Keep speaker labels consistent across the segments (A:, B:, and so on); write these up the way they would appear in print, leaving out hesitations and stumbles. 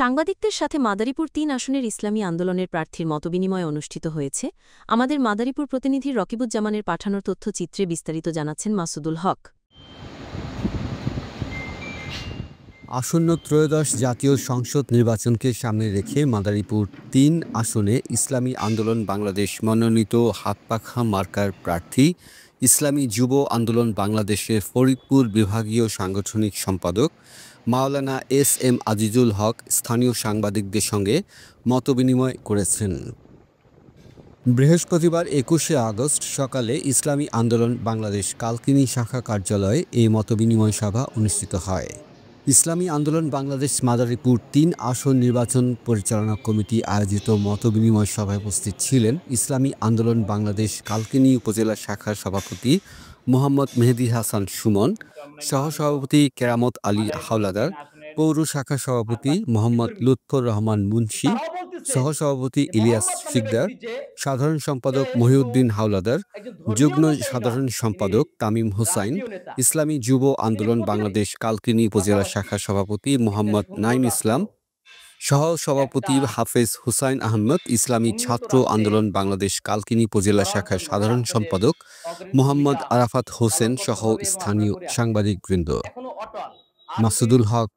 A: সাংবাদিকদের সাথে মাদারীপুর ৩ আসনের ইসলামী আন্দোলনের প্রার্থীর মতবিনিময় অনুষ্ঠিত হয়েছে। আমাদের মাদারীপুর প্রতিনিধি রকিবুজ্জামানের পাঠানোর তথ্যচিত্রে বিস্তারিত জানাচ্ছেন মাসুদুল হক।
B: আসন্ন ত্রয়োদশ জাতীয় সংসদ নির্বাচনকে সামনে রেখে মাদারীপুর ৩ আসনে ইসলামী আন্দোলন বাংলাদেশ মনোনীত হাতপাখা মার্কার প্রার্থী ইসলামী যুব আন্দোলন বাংলাদেশের ফরিদপুর বিভাগীয় সাংগঠনিক সম্পাদক মাওলানা এস.এম. আজিজুল হক স্থানীয় সাংবাদিকদের সঙ্গে মতবিনিময় করেছেন। বৃহস্পতিবার ২১শে আগস্ট সকালে ইসলামী আন্দোলন বাংলাদেশ কালকিনি শাখা কার্যালয়ে এই মতবিনিময় সভা অনুষ্ঠিত হয়। ইসলামী আন্দোলন বাংলাদেশ মাদারীপুর ৩ আসন নির্বাচন পরিচালনা কমিটি আয়োজিত মতবিনিময় সভায় উপস্থিত ছিলেন ইসলামী আন্দোলন বাংলাদেশ কালকিনি উপজেলা শাখার সভাপতি মোহাম্মদ মেহেদী হাসান সুমন, সহসভাপতি কেরামত আলী হাওলাদার, পৌর শাখা সভাপতি মোহাম্মদ লুৎফর রহমান মুন্সি, সহসভাপতি ইলিয়াস শিকদার, সাধারণ সম্পাদক মহিউদ্দিন হাওলাদার, যুগ্ম সাধারণ সম্পাদক তামিম হোসাইন, ইসলামী যুব আন্দোলন বাংলাদেশ কালকিনি উপজেলা শাখার সভাপতি মোহাম্মদ নাইম ইসলাম, সহসভাপতি হাফেজ হুসাইন আহমদ, ইসলামী ছাত্র আন্দোলন বাংলাদেশ কালকিনি উপজেলা শাখার সাধারণ সম্পাদক মোহাম্মদ আরাফাত হোসেন সহ স্থানীয় সাংবাদিকবৃন্দ। মাসুদুল হক,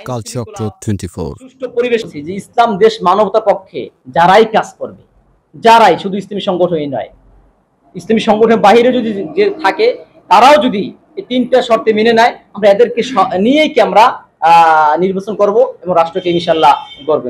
B: কালচক্র 24।
C: সুষ্ঠু পরিবেশ যে ইসলাম দেশ মানবতার পক্ষে যারাই কাজ করবে, যারাই শুধু ইসলামী সংগঠনই নয়, ইসলামী সংগঠনের বাইরে যদি যে থাকে তারাও যদি এই ৩টা শর্তে মেনে নেয়, আমরা এদেরকে নিয়েই কি আমরা নির্বাচন করব এবং রাষ্ট্রকে ইনশাআল্লাহ গড়ব।